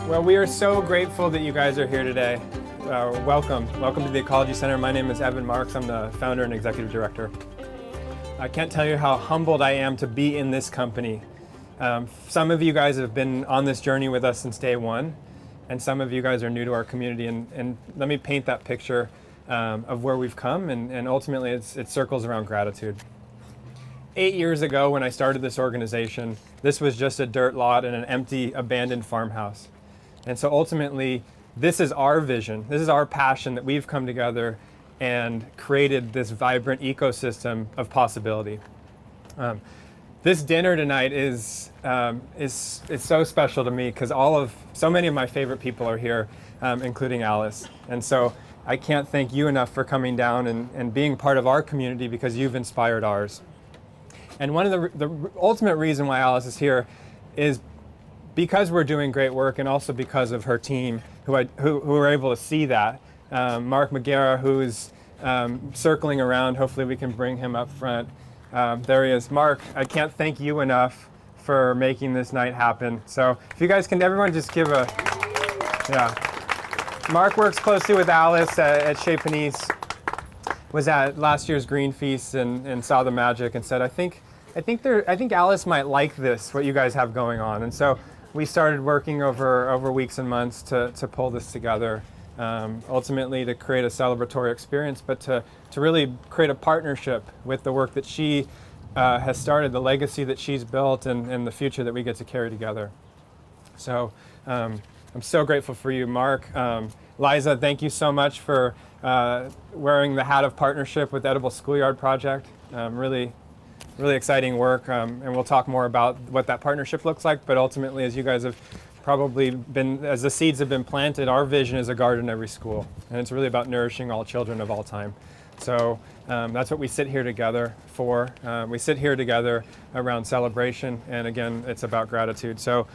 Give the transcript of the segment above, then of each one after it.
Well, we are so grateful that you guys are here today. Welcome to the Ecology Center. My name is Evan Marks. I'm the founder and executive director. I can't tell you how humbled I am to be in this company. Some of you guys have been on this journey with us since day one, and some of you guys are new to our community. And let me paint that picture of where we've come, and ultimately it circles around gratitude. 8 years ago, when I started this organization, this was just a dirt lot and an empty, abandoned farmhouse. And so ultimately, this is our vision, this is our passion that we've come together and created this vibrant ecosystem of possibility. This dinner tonight is so special to me because so many of my favorite people are here, including Alice. And so I can't thank you enough for coming down and being part of our community because you've inspired ours. And one of the ultimate reason why Alice is here is because we're doing great work, and also because of her team who are able to see that. Mark McGarrah, who's circling around, hopefully we can bring him up front. There he is. Mark, I can't thank you enough for making this night happen. So if you guys can, everyone just give a, yeah. Mark works closely with Alice at Chez Panisse, was at last year's Green Feast and saw the magic and said, I think Alice might like this, what you guys have going on. And so we started working over weeks and months to pull this together, ultimately to create a celebratory experience, but to really create a partnership with the work that she has started, the legacy that she's built, and the future that we get to carry together. So I'm so grateful for you, Mark. Liza, thank you so much for wearing the hat of partnership with Edible Schoolyard Project. Really exciting work, and we'll talk more about what that partnership looks like, but ultimately, as you guys have probably been, as the seeds have been planted, our vision is a garden in every school, and it's really about nourishing all children of all time. So that's what we sit here together for. We sit here together around celebration, and again, it's about gratitude. So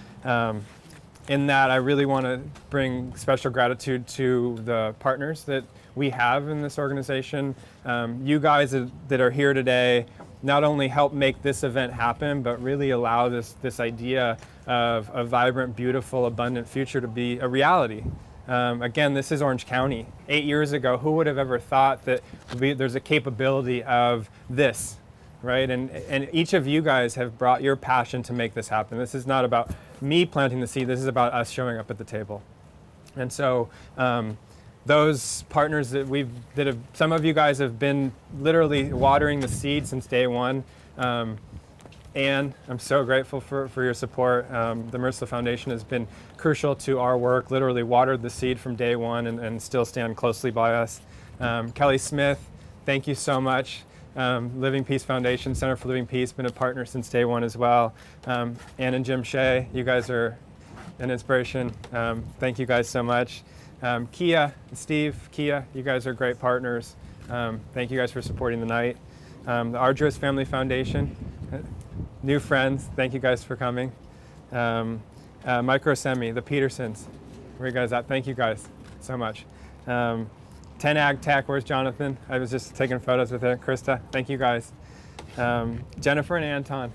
in that, I really want to bring special gratitude to the partners that we have in this organization. You guys that are here today not only help make this event happen, but really allow this idea of a vibrant, beautiful, abundant future to be a reality. Again, this is Orange County. 8 years ago, who would have ever thought that there's a capability of this, right? And each of you guys have brought your passion to make this happen. This is not about me planting the seed, this is about us showing up at the table. And so, those partners some of you guys have been literally watering the seed since day one. And I'm so grateful for your support. The Mercer Foundation has been crucial to our work, literally watered the seed from day one and still stand closely by us. Kelly Smith, thank you so much. Living Peace Foundation, Center for Living Peace, been a partner since day one as well. Ann and Jim Shea, you guys are an inspiration. Thank you guys so much. Kia and Steve, you guys are great partners. Thank you guys for supporting the night. The Arduous Family Foundation, new friends, thank you guys for coming. Microsemi, the Petersons, where you guys at? Thank you guys so much. 10 Ag Tech, where's Jonathan? I was just taking photos with her. Krista, thank you guys. Jennifer and Anton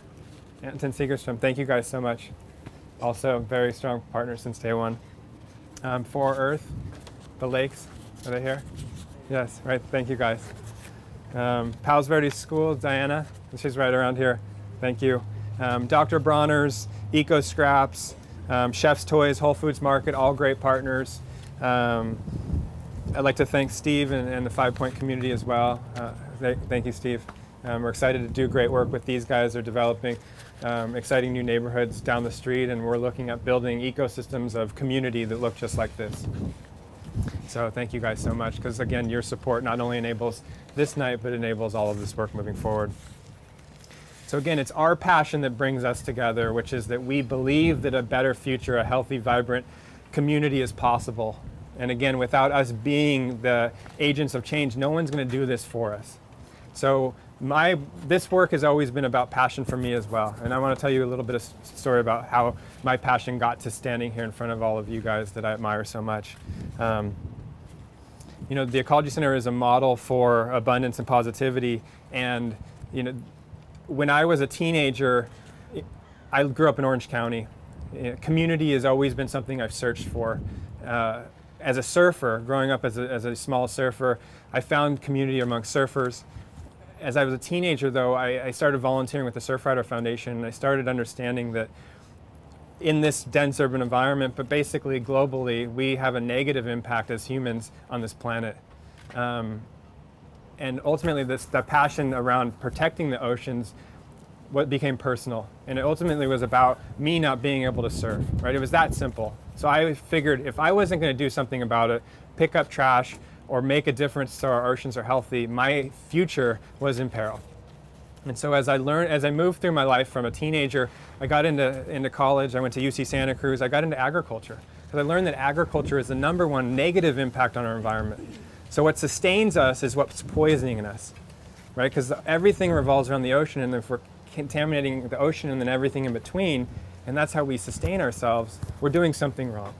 Segerstrom, thank you guys so much. Also very strong partners since day one. For Earth, the lakes, are they here? Yes, right, thank you guys. Palos Verdes School, Diana, she's right around here, thank you. Dr. Bronner's, Eco Scraps, Chef's Toys, Whole Foods Market, all great partners. I'd like to thank Steve and the 5 Point community as well. Thank you, Steve. We're excited to do great work with these guys. They're developing exciting new neighborhoods down the street, and we're looking at building ecosystems of community that look just like this. So thank you guys so much, because again, your support not only enables this night, but enables all of this work moving forward. So again, it's our passion that brings us together, which is that we believe that a better future, a healthy, vibrant community is possible. And again, without us being the agents of change, no one's going to do this for us. So this work has always been about passion for me as well. And I want to tell you a little bit of story about how my passion got to standing here in front of all of you guys that I admire so much. The Ecology Center is a model for abundance and positivity. And, when I was a teenager, I grew up in Orange County. Community has always been something I've searched for. As a surfer, growing up as a small surfer, I found community among surfers. As I was a teenager, though, I started volunteering with the Surfrider Foundation, and I started understanding that in this dense urban environment, but basically globally, we have a negative impact as humans on this planet. And ultimately, the passion around protecting the oceans what became personal, and it ultimately was about me not being able to surf, right? It was that simple. So I figured if I wasn't going to do something about it, pick up trash or make a difference so our oceans are healthy, my future was in peril. And so as I moved through my life from a teenager, I got into college, I went to UC Santa Cruz, I got into agriculture. Because I learned that agriculture is the #1 negative impact on our environment. So what sustains us is what's poisoning us, right? Because everything revolves around the ocean, and if we're contaminating the ocean and then everything in between, and that's how we sustain ourselves, we're doing something wrong.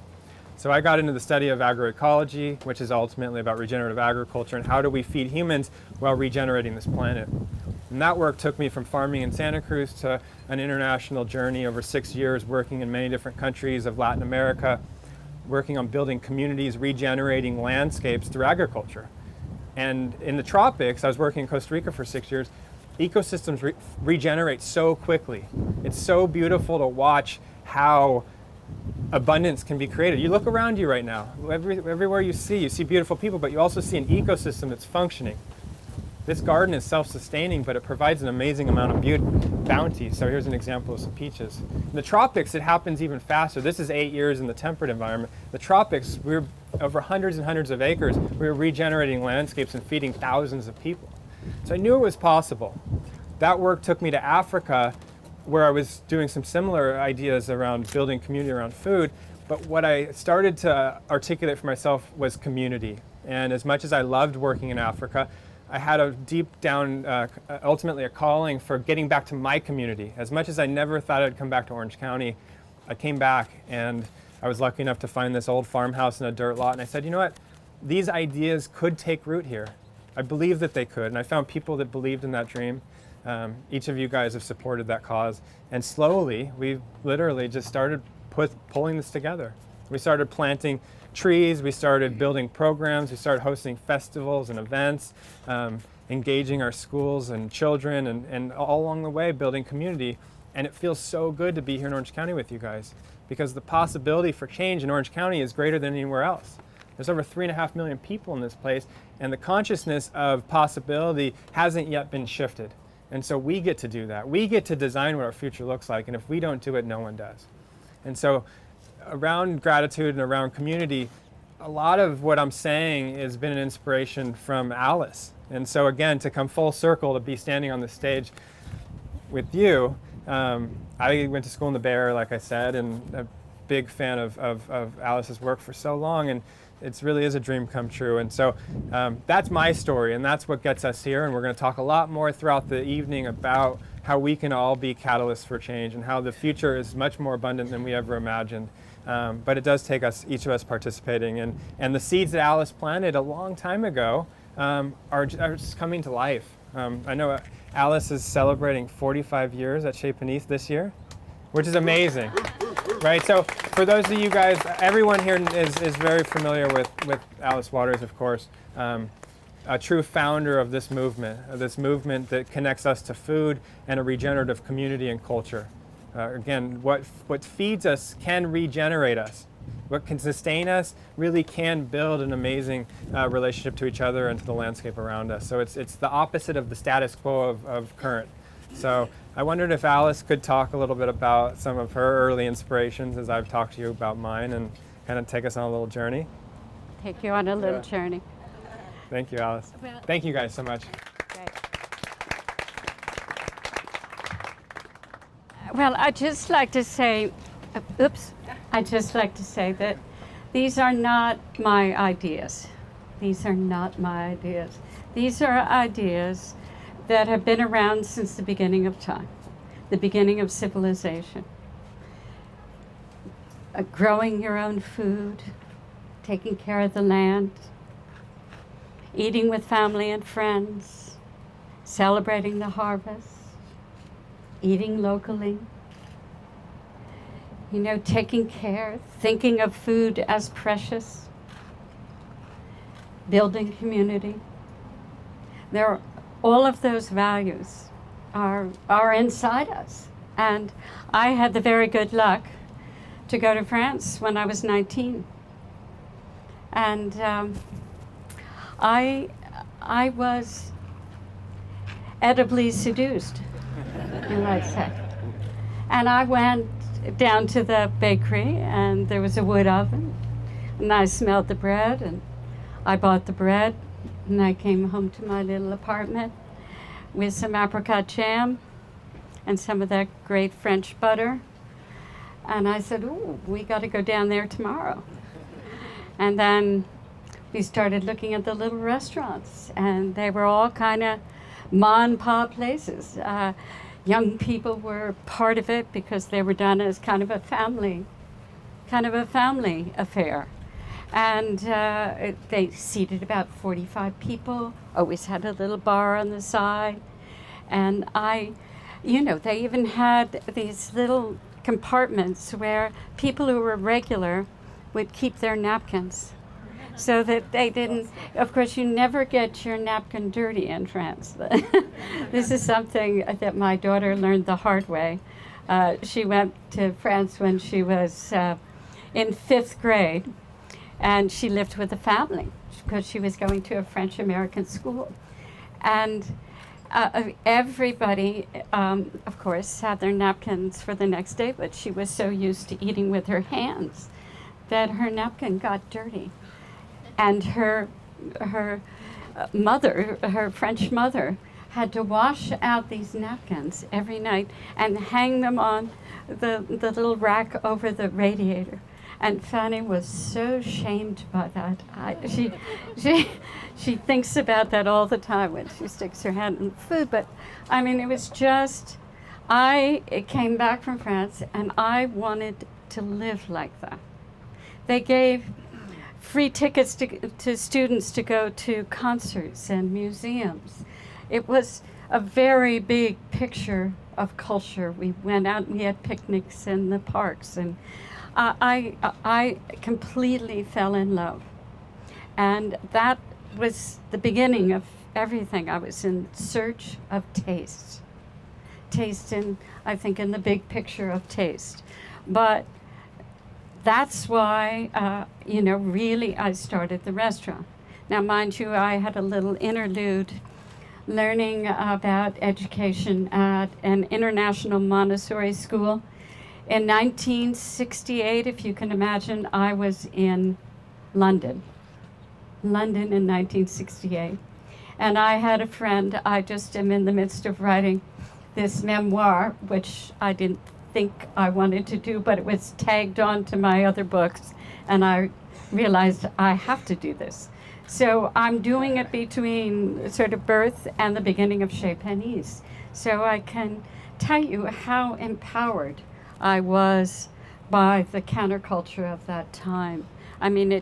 So I got into the study of agroecology, which is ultimately about regenerative agriculture and how do we feed humans while regenerating this planet. And that work took me from farming in Santa Cruz to an international journey over 6 years, working in many different countries of Latin America, working on building communities, regenerating landscapes through agriculture. And in the tropics, I was working in Costa Rica for 6 years, ecosystems regenerate so quickly. It's so beautiful to watch how abundance can be created. You look around you right now, everywhere you see beautiful people, but you also see an ecosystem that's functioning. This garden is self-sustaining, but it provides an amazing amount of bounty. So here's an example of some peaches. In the tropics, it happens even faster. This is 8 years in the temperate environment. The tropics, we're over hundreds and hundreds of acres. We're regenerating landscapes and feeding thousands of people. So I knew it was possible. That work took me to Africa, where I was doing some similar ideas around building community around food. But what I started to articulate for myself was community. And as much as I loved working in Africa, I had a deep down, ultimately a calling for getting back to my community. As much as I never thought I'd come back to Orange County, I came back and I was lucky enough to find this old farmhouse in a dirt lot. And I said, you know what? These ideas could take root here. I believed that they could, and I found people that believed in that dream. Each of you guys have supported that cause, and slowly, we've literally just started pulling this together. We started planting trees, we started building programs, we started hosting festivals and events, engaging our schools and children, and all along the way, building community. And it feels so good to be here in Orange County with you guys, because the possibility for change in Orange County is greater than anywhere else. There's over 3.5 million people in this place, and the consciousness of possibility hasn't yet been shifted. And so we get to do that. We get to design what our future looks like, and if we don't do it, no one does. And so around gratitude and around community, a lot of what I'm saying has been an inspiration from Alice. And so again, to come full circle, to be standing on the stage with you, I went to school in the Bay Area, like I said, and a big fan of Alice's work for so long, and it really is a dream come true. And so that's my story, and that's what gets us here. And we're going to talk a lot more throughout the evening about how we can all be catalysts for change and how the future is much more abundant than we ever imagined. But it does take us, each of us participating. And the seeds that Alice planted a long time ago are just coming to life. I know Alice is celebrating 45 years at Chez Panisse this year, which is amazing. Right, so for those of you guys, everyone here is very familiar with Alice Waters, of course, a true founder of this movement that connects us to food and a regenerative community and culture. Again, what feeds us can regenerate us. What can sustain us really can build an amazing relationship to each other and to the landscape around us. So it's the opposite of the status quo of current. So I wondered if Alice could talk a little bit about some of her early inspirations as I've talked to you about mine, and kind of take us on a little journey. Take you on a little journey. Thank you, Alice. Thank you guys so much. Great. Well, I'd just like to say, that these are not my ideas. These are not my ideas. These are ideas that have been around since the beginning of time, the beginning of civilization. Growing your own food, taking care of the land, eating with family and friends, celebrating the harvest, eating locally. you know, taking care, thinking of food as precious, building community. All of those values are inside us. And I had the very good luck to go to France when I was 19. And I was edibly seduced, you might say. And I went down to the bakery, and there was a wood oven, and I smelled the bread, and I bought the bread, and I came home to my little apartment with some apricot jam and some of that great French butter. And I said, "Ooh, we got to go down there tomorrow." And then we started looking at the little restaurants, and they were all kind of ma and pa places. Young people were part of it because they were done as kind of a family affair. And they seated about 45 people, always had a little bar on the side. And they even had these little compartments where people who were regular would keep their napkins so that they didn't, of course, you never get your napkin dirty in France. This is something that my daughter learned the hard way. She went to France when she was in 5th grade, and she lived with a family because she was going to a French-American school. And everybody, of course, had their napkins for the next day, but she was so used to eating with her hands that her napkin got dirty. And her mother, her French mother, had to wash out these napkins every night and hang them on the little rack over the radiator. And Fanny was so shamed by that. She thinks about that all the time when she sticks her hand in the food. But I mean, it was just, I came back from France and I wanted to live like that. They gave free tickets to students to go to concerts and museums. It was a very big picture of culture. We went out and we had picnics in the parks, and I completely fell in love. And that was the beginning of everything. I was in search of taste. Taste in, I think, in the big picture of taste. But that's why, really I started the restaurant. Now, mind you, I had a little interlude learning about education at an international Montessori school. In 1968, if you can imagine, I was in London in 1968. And I had a friend, I just am in the midst of writing this memoir, which I didn't think I wanted to do, but it was tagged on to my other books, and I realized I have to do this. So I'm doing it between sort of birth and the beginning of Chez Panisse. So I can tell you how empowered I was by the counterculture of that time. I mean,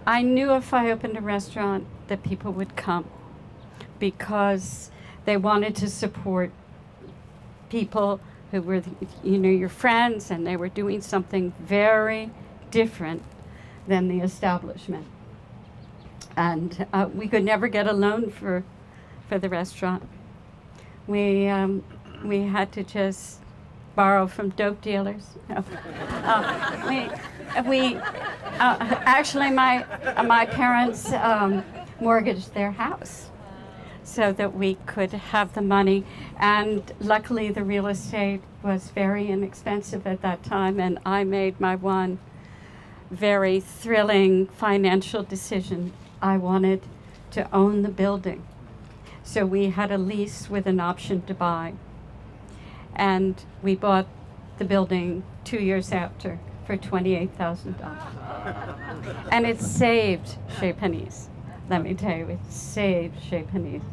I knew if I opened a restaurant that people would come because they wanted to support people who were, your friends, and they were doing something very different than the establishment. And we could never get a loan for the restaurant. We had to just borrow from dope dealers. No. Actually, my parents mortgaged their house so that we could have the money. And luckily, the real estate was very inexpensive at that time, and I made my one very thrilling financial decision. I wanted to own the building. So we had a lease with an option to buy. And we bought the building 2 years after for $28,000. And it saved Chez Panisse. Let me tell you, it saved Chez Panisse.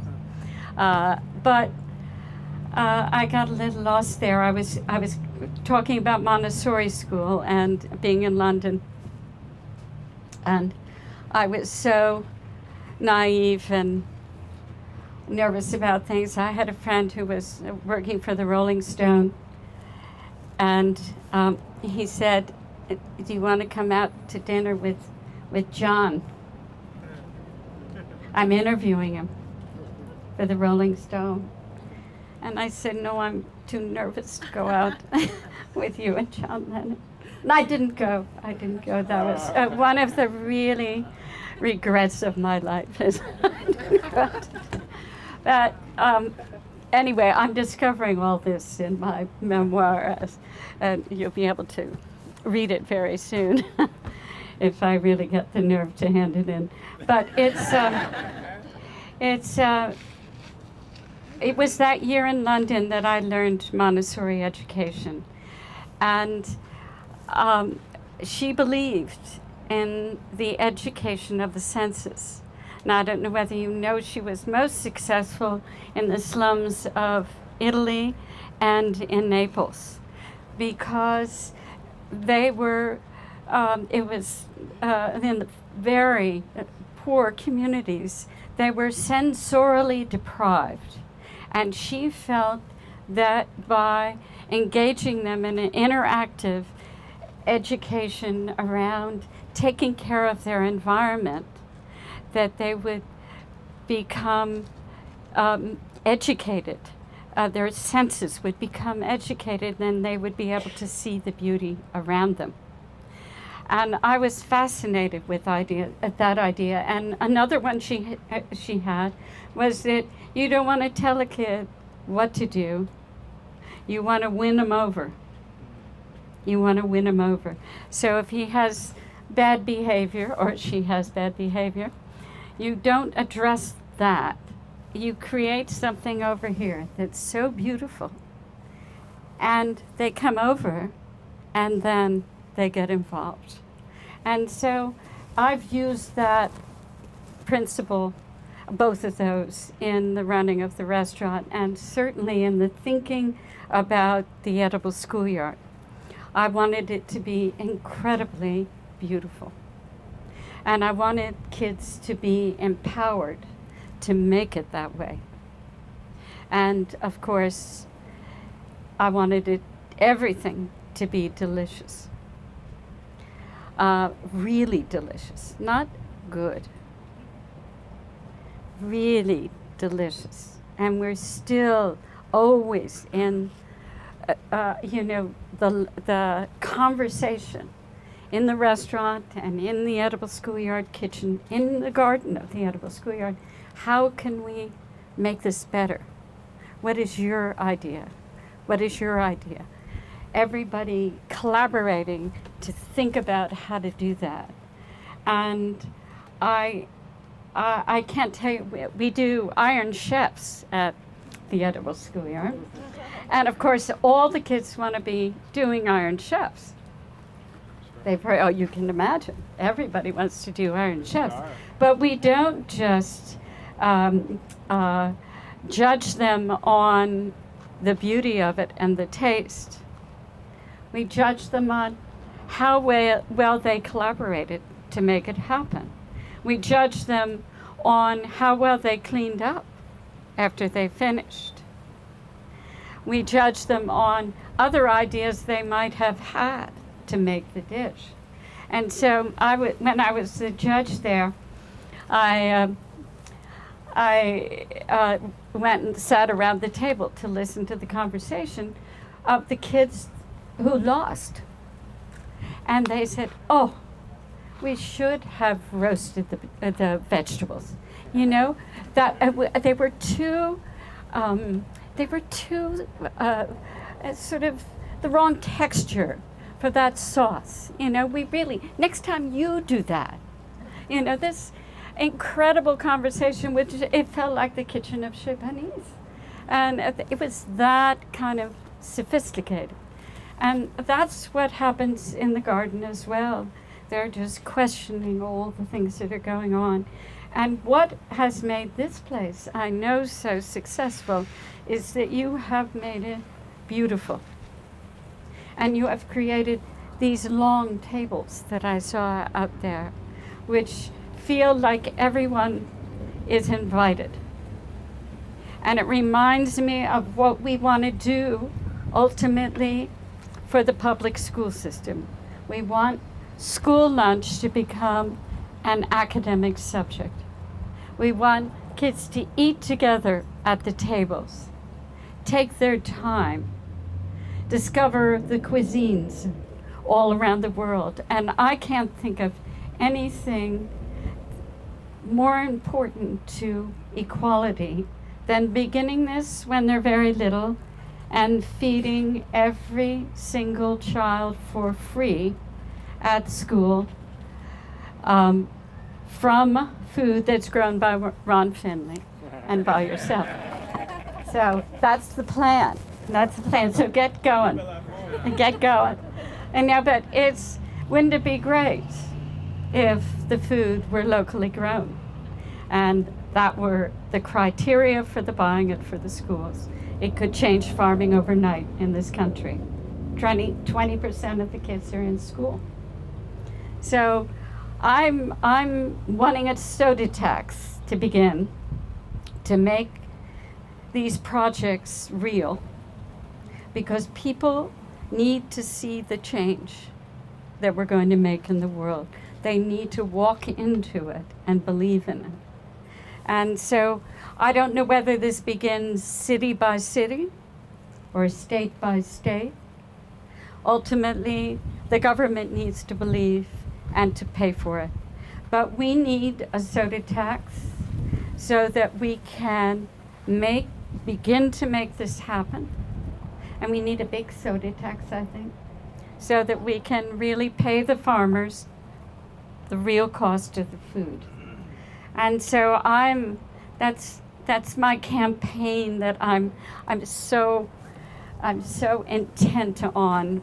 But I got a little lost there. I was talking about Montessori school and being in London. And I was so naive and nervous about things. I had a friend who was working for the Rolling Stone, And he said, "Do you want to come out to dinner with John? I'm interviewing him for the Rolling Stone." And I said, "No, I'm too nervous to go out with you and John Lennon." And I didn't go. That was one of the really regrets of my life. Is I didn't go. But anyway, I'm discovering all this in my memoir, and you'll be able to read it very soon if I really get the nerve to hand it in. But it was that year in London that I learned Montessori education, and she believed in the education of the senses. Now, I don't know whether you know, she was most successful in the slums of Italy and in Naples, because they were, it was in the very poor communities, they were sensorially deprived. And she felt that by engaging them in an interactive education around taking care of their environment, that they would become educated. Their senses would become educated, and they would be able to see the beauty around them. And I was fascinated with that idea. And another one she had was that you don't want to tell a kid what to do. You want to win them over. You want to win him over. So if he has bad behavior, or she has bad behavior, you don't address that. You create something over here that's so beautiful. And they come over, and then they get involved. And so I've used that principle, both of those, in the running of the restaurant, and certainly in the thinking about the Edible Schoolyard. I wanted it to be incredibly beautiful. And I wanted kids to be empowered to make it that way. And of course, I wanted everything to be delicious. Really delicious, not good. Really delicious. And we're still always in, the conversation in the restaurant and in the Edible Schoolyard kitchen, in the garden of the Edible Schoolyard. How can we make this better? What is your idea? What is your idea? Everybody collaborating to think about how to do that. And I can't tell you, we do Iron Chefs at the Edible Schoolyard. And of course, all the kids want to be doing Iron Chefs. You can imagine, everybody wants to do Iron Chefs. But we don't just judge them on the beauty of it and the taste. We judge them on how well they collaborated to make it happen. We judge them on how well they cleaned up after they finished. We judge them on other ideas they might have had to make the dish. And so when I was the judge there, I went and sat around the table to listen to the conversation of the kids who lost. And they said, "Oh, we should have roasted the vegetables." You know, that they were too sort of the wrong texture for that sauce. You know, we really, next time you do that. You know, this incredible conversation, which it felt like the kitchen of Chez Panisse. And it was that kind of sophisticated. And that's what happens in the garden as well. They're just questioning all the things that are going on. And what has made this place, I know, so successful is that you have made it beautiful. And you have created these long tables that I saw out there, which feel like everyone is invited. And it reminds me of what we want to do ultimately for the public school system. We want school lunch to become an academic subject. We want kids to eat together at the tables, take their time, discover the cuisines all around the world. And I can't think of anything more important to equality than beginning this when they're very little and feeding every single child for free at school from food that's grown by Ron Finley and by yourself. So that's the plan. That's the plan. So get going. Get going. And now, but wouldn't it be great if the food were locally grown and that were the criteria for the buying it for the schools? It could change farming overnight in this country. 20% of the kids are in school. So I'm wanting a soda tax to begin to make these projects real, because people need to see the change that we're going to make in the world. They need to walk into it and believe in it. And so I don't know whether this begins city by city or state by state. Ultimately, the government needs to believe and to pay for it. But we need a soda tax so that we can begin to make this happen. And we need a big soda tax, I think, so that we can really pay the farmers the real cost of the food. And so that's my campaign that I'm so intent on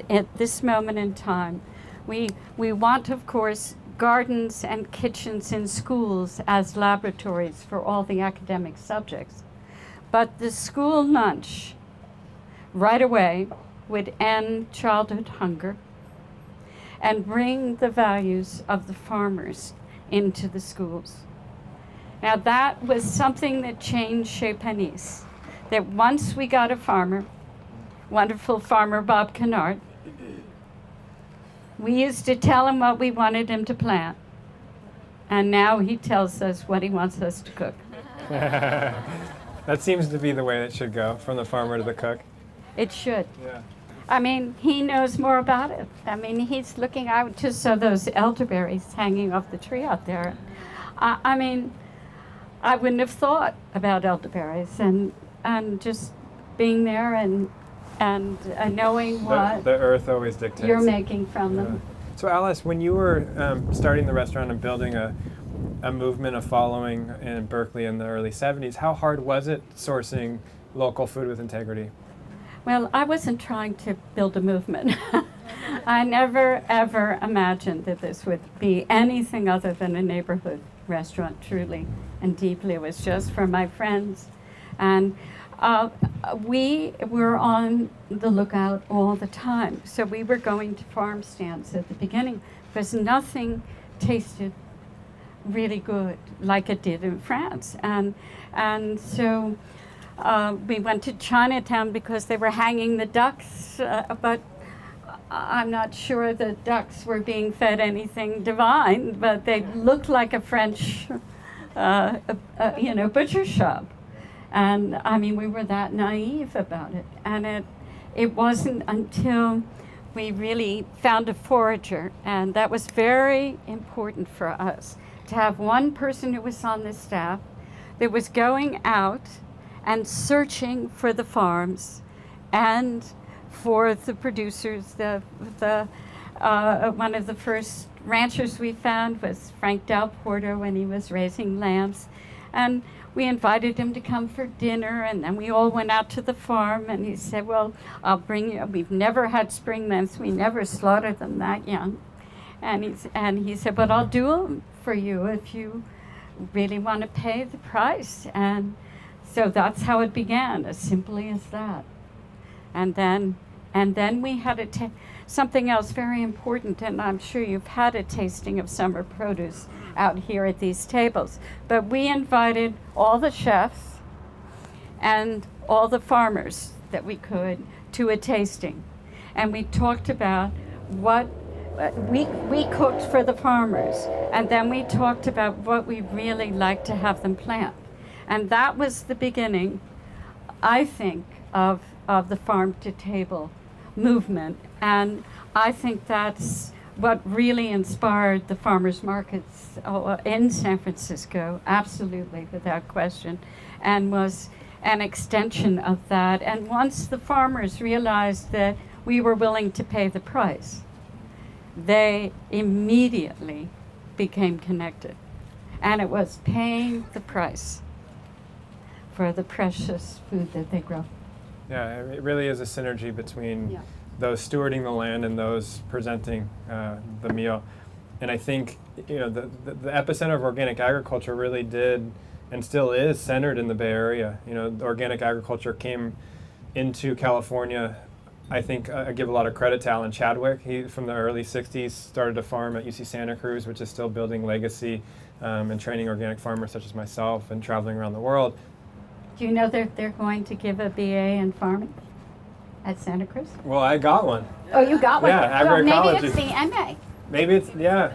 at this moment in time. We want, of course, gardens and kitchens in schools as laboratories for all the academic subjects. But the school lunch right away would end childhood hunger and bring the values of the farmers into the schools. Now that was something that changed Chez Panisse, that once we got a farmer, wonderful farmer Bob Kennard, we used to tell him what we wanted him to plant, and now he tells us what he wants us to cook. That seems to be the way it should go, from the farmer to the cook. It should. Yeah. I mean, he knows more about it. I mean, he's looking out just so those elderberries hanging off the tree out there. I mean, I wouldn't have thought about elderberries and just being there and knowing what the earth always dictates. You're making from them. So Alice, when you were starting the restaurant and building a movement of following in Berkeley in the early 70s, how hard was it sourcing local food with integrity? Well, I wasn't trying to build a movement. I never, ever imagined that this would be anything other than a neighborhood restaurant, truly and deeply. It was just for my friends. And we were on the lookout all the time. So we were going to farm stands at the beginning because nothing tasted really good like it did in France. And so we went to Chinatown because they were hanging the ducks, but I'm not sure the ducks were being fed anything divine, but they looked like a French, butcher shop. And I mean, we were that naive about it. And it wasn't until we really found a forager, and that was very important for us, to have one person who was on the staff that was going out and searching for the farms and for the producers. One of the first ranchers we found was Frank Del Porto when he was raising lambs. And we invited him to come for dinner, and then we all went out to the farm, and he said, well, I'll bring you, we've never had spring lambs, we never slaughtered them that young. And he said, but I'll do them for you if you really want to pay the price. And so that's how it began, as simply as that. And then we had something else very important, and I'm sure you've had a tasting of summer produce out here at these tables. But we invited all the chefs and all the farmers that we could to a tasting. and we talked about what we cooked for the farmers, and then we talked about what we really like to have them plant. And that was the beginning, I think, of the farm to table movement. And I think that's what really inspired the farmers markets in San Francisco, absolutely, without question, and was an extension of that. And once the farmers realized that we were willing to pay the price, they immediately became connected. And it was paying the price for the precious food that they grow. Yeah, it really is a synergy between those stewarding the land and those presenting the meal. And I think the epicenter of organic agriculture really did and still is centered in the Bay Area. Organic agriculture came into California. I think I give a lot of credit to Alan Chadwick. He, from the early 60s, started a farm at UC Santa Cruz, which is still building legacy and training organic farmers such as myself and traveling around the world. Do you know that they're going to give a BA in farming at Santa Cruz? Well, I got one. Oh, you got one? Yeah, well, agroecology. maybe it's the MA. Maybe it's, yeah.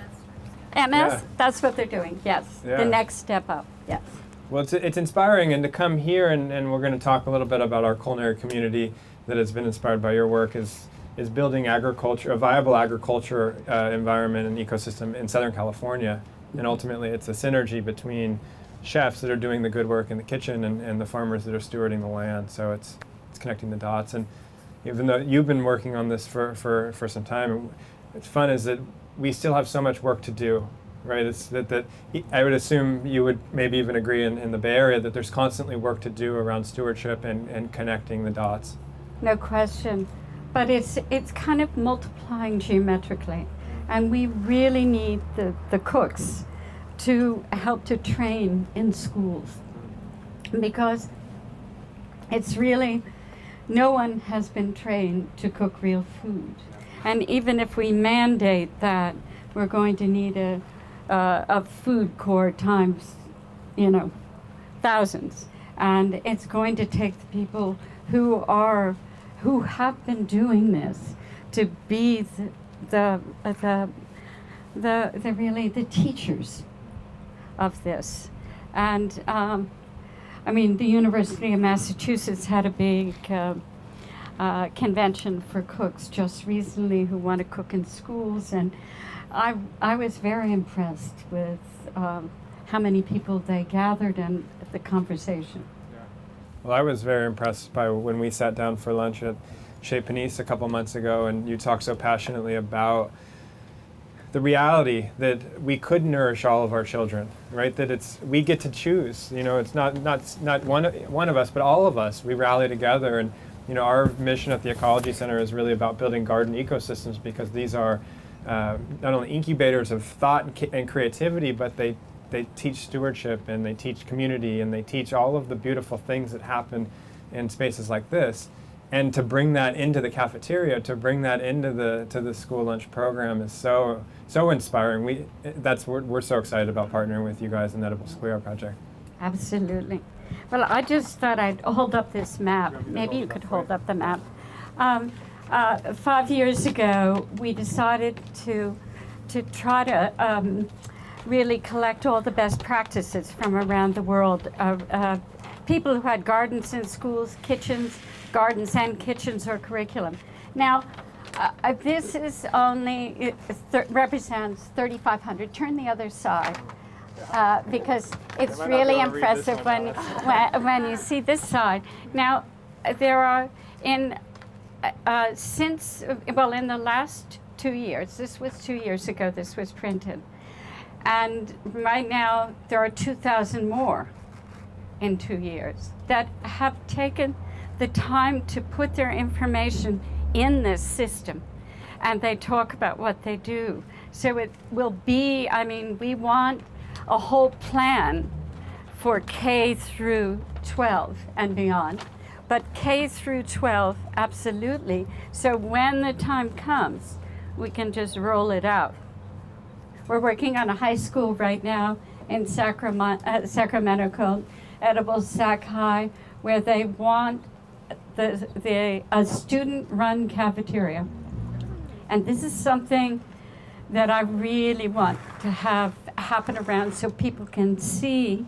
MS? Yeah. That's what they're doing, yes. Yeah. The next step up, yes. Well, it's inspiring, and to come here, and we're going to talk a little bit about our culinary community that has been inspired by your work, is building agriculture, a viable agriculture environment and ecosystem in Southern California. And ultimately, it's a synergy between chefs that are doing the good work in the kitchen and the farmers that are stewarding the land. So it's connecting the dots. And even though you've been working on this for some time, what's fun is that we still have so much work to do, right? It's that I would assume you would maybe even agree in the Bay Area that there's constantly work to do around stewardship and connecting the dots. No question. But it's kind of multiplying geometrically. And we really need the cooks to help to train in schools. Because it's really, no one has been trained to cook real food. And even if we mandate that, we're going to need a food court times, thousands. And it's going to take the people who have been doing this to be the teachers of this. And the University of Massachusetts had a big convention for cooks just recently who want to cook in schools, and I was very impressed with how many people they gathered and the conversation. Well, I was very impressed by when we sat down for lunch at Chez Panisse a couple months ago, and you talked so passionately about the reality that we could nourish all of our children, right? That we get to choose. It's not one of us, but all of us. We rally together, and our mission at the Ecology Center is really about building garden ecosystems, because these are not only incubators of thought and creativity, but they teach stewardship, and they teach community, and they teach all of the beautiful things that happen in spaces like this. And to bring that into the cafeteria, to bring that into the school lunch program is so inspiring. We're so excited about partnering with you guys in the Edible Schoolyard Project. Absolutely. Well, I just thought I'd hold up this map. Maybe you could hold up the map. 5 years ago, we decided to try to really collect all the best practices from around the world. People who had gardens in schools, kitchens, gardens and kitchens or curriculum. Now, this is only, represents 3,500. Turn the other side, because it's really impressive when you see this side. Now, there are, in the last 2 years, this was 2 years ago, this was printed. And right now, there are 2,000 more in 2 years that have taken the time to put their information in this system. And they talk about what they do. So it will be, we want a whole plan for K through 12 and beyond. But K through 12, absolutely. So when the time comes, we can just roll it out. We're working on a high school right now in Sacramento called Edible Sac High, where they want a student-run cafeteria. And this is something that I really want to have happen around so people can see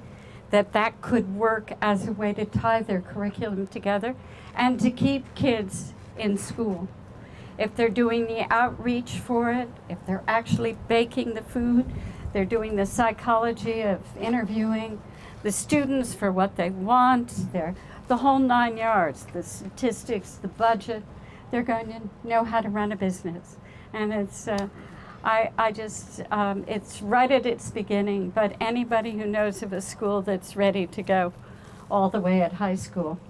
that that could work as a way to tie their curriculum together and to keep kids in school. If they're doing the outreach for it, if they're actually baking the food, they're doing the psychology of interviewing the students for what they want, the whole 9 yards, the statistics, the budget, they're going to know how to run a business. And it's, it's right at its beginning, but anybody who knows of a school that's ready to go all the way at high school,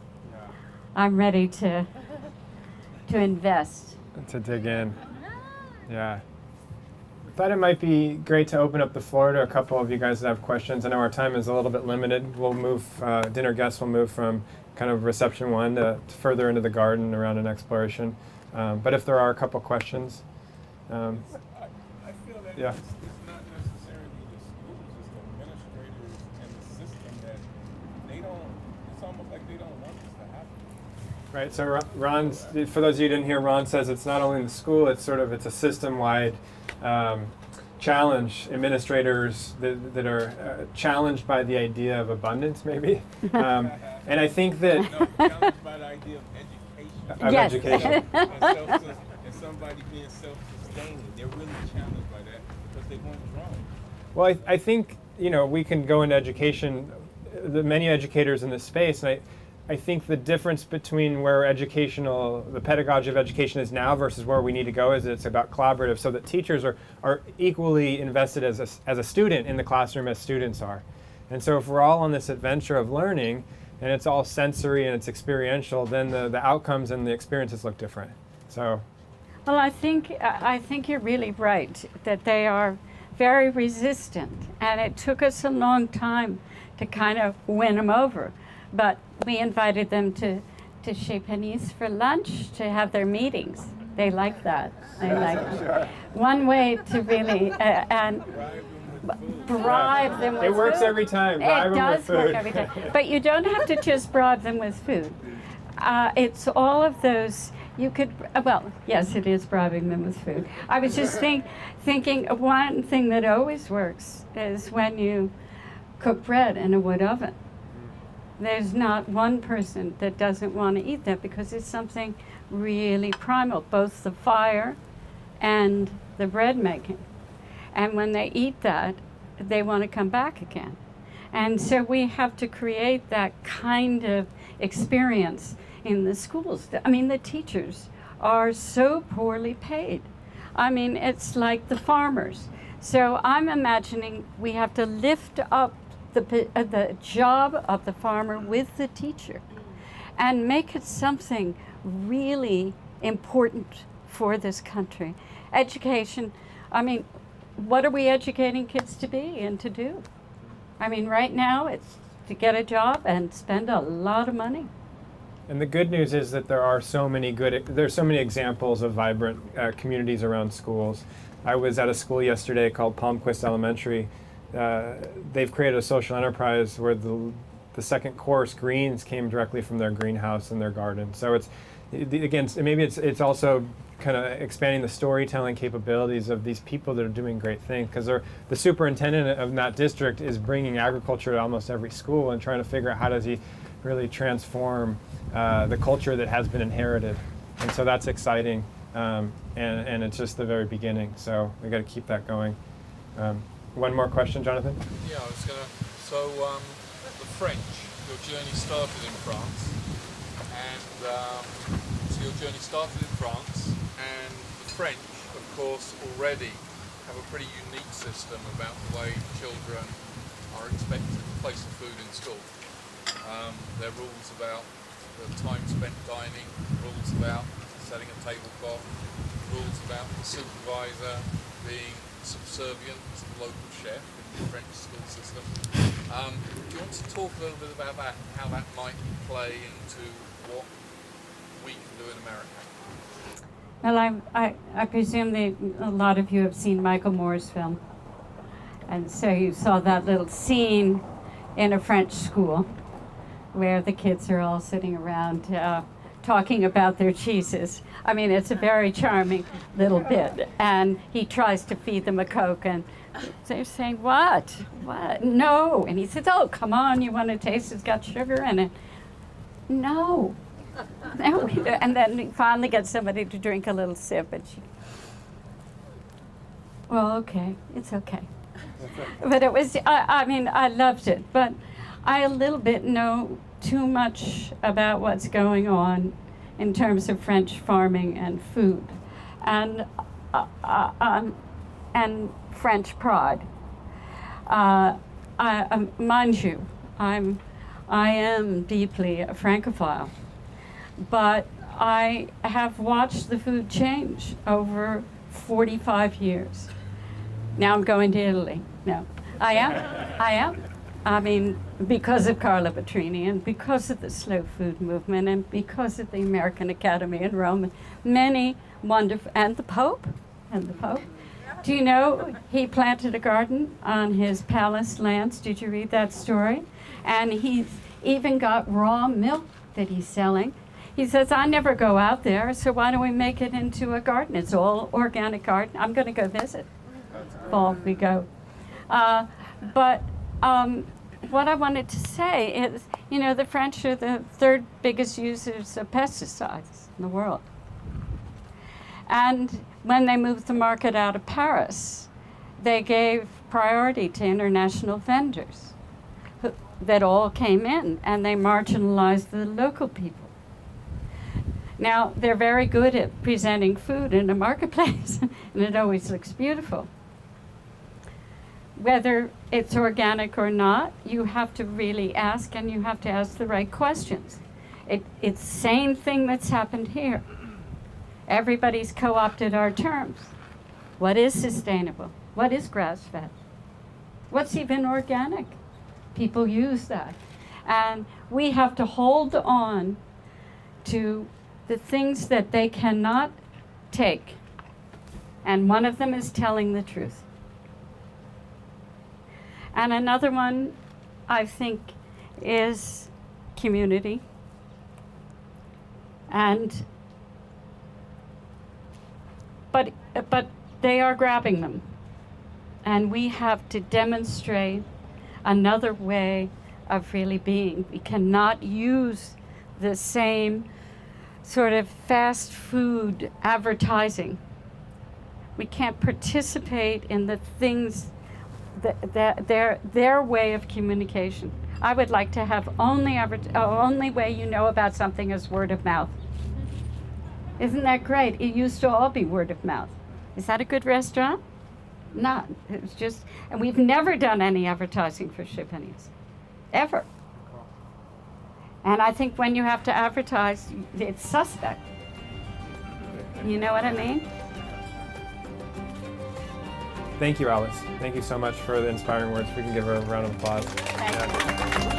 I'm ready to invest. To dig in. Yeah. I thought it might be great to open up the floor to a couple of you guys that have questions. I know our time is a little bit limited. We'll move, dinner guests will move from kind of reception one to further into the garden around an exploration. But if there are a couple questions. I feel that Yeah. it's not necessarily the schools, it's the administrators and the system that they don't, it's almost like they don't want this to happen. Right, so Ron's, for those of you who didn't hear, Ron says it's not only in the school, it's a system-wide challenge. Administrators that are challenged by the idea of abundance, maybe. And I think that... No, challenged by the idea of education. Of Yes. education. And somebody being self-sustaining, they're really challenged by that because they want it wrong. Well, I think, we can go into education, the many educators in this space, and I think the difference between where the pedagogy of education is now versus where we need to go is it's about collaborative, so that teachers are equally invested as a student in the classroom as students are. And so if we're all on this adventure of learning, and it's all sensory and it's experiential, then the outcomes and the experiences look different. So. Well, I think you're really right that they are very resistant, and it took us a long time to kind of win them over. But we invited them to Chez Panisse for lunch to have their meetings. They like that. They like Sure. one way to really and bribe them with It works food. every time. It Bribe them does with food. work every time. But you don't have to just bribe them with food. It's all of those. You could, well, yes, it is bribing them with food. I was just thinking one thing that always works is when you cook bread in a wood oven. There's not one person that doesn't want to eat that because it's something really primal, both the fire and the bread making. And when they eat that, they want to come back again. And so we have to create that kind of experience in the schools. I mean, the teachers are so poorly paid. I mean, it's like the farmers. So I'm imagining we have to lift up the job of the farmer with the teacher and make it something really important for this country. Education, I mean, what are we educating kids to be and to do? I mean, right now it's to get a job and spend a lot of money. And the good news is that there's so many examples of vibrant communities around schools. I was at a school yesterday called Palmquist Elementary. They've created a social enterprise where the second course greens came directly from their greenhouse in their garden. So it's also kind of expanding the storytelling capabilities of these people that are doing great things, because the superintendent of that district is bringing agriculture to almost every school and trying to figure out how does he really transform the culture that has been inherited. And so that's exciting, and it's just the very beginning. So we got to keep that going. One more question, Jonathan? Yeah, I was gonna. So the French, your journey started in France, and the French, of course, already have a pretty unique system about the way children are expected to place the food in school. There are rules about the time spent dining, rules about setting a tablecloth, rules about the supervisor being subservient to the local chef in the French school system. Do you want to talk a little bit about that, how that might play into what we can do in America? Well, I presume a lot of you have seen Michael Moore's film. And so you saw that little scene in a French school where the kids are all sitting around talking about their cheeses. I mean, it's a very charming little bit. And he tries to feed them a Coke, and they're saying, what? What? No. And he says, oh, come on, you want to taste it? It's got sugar in it. No. No. And then he finally gets somebody to drink a little sip, and she, well, okay, it's okay. But it was, I mean, I loved it, but I a little bit know too much about what's going on in terms of French farming and food, and French pride. Mind you, I am deeply a Francophile, but I have watched the food change over 45 years. Now I'm going to Italy. No, I am. I mean, because of Carlo Petrini and because of the slow food movement and because of the American Academy in Rome, and many wonderful, and the Pope. Do you know he planted a garden on his palace lands? Did you read that story? And he's even got raw milk that he's selling. He says, I never go out there, so why don't we make it into a garden? It's all organic garden. I'm going to go visit. Fall we go. But what I wanted to say is, you know, the French are the third biggest users of pesticides in the world. And when they moved the market out of Paris, they gave priority to international vendors that all came in, and they marginalized the local people. Now, they're very good at presenting food in a marketplace, and it always looks beautiful. Whether it's organic or not, you have to really ask, and you have to ask the right questions. It's the same thing that's happened here. Everybody's co-opted our terms. What is sustainable? What is grass-fed? What's even organic? People use that. And we have to hold on to the things that they cannot take. And one of them is telling the truth. And another one, I think, is community. But they are grabbing them. And we have to demonstrate another way of really being. We cannot use the same sort of fast food advertising. We can't participate in the things that their way of communication. I would like to have only way you know about something is word of mouth. Isn't that great? It used to all be word of mouth. Is that a good restaurant? Not. It was just, and we've never done any advertising for chez Panisse, ever. And I think when you have to advertise, it's suspect. You know what I mean? Thank you, Alice. Thank you so much for the inspiring words. We can give her a round of applause. Thank you.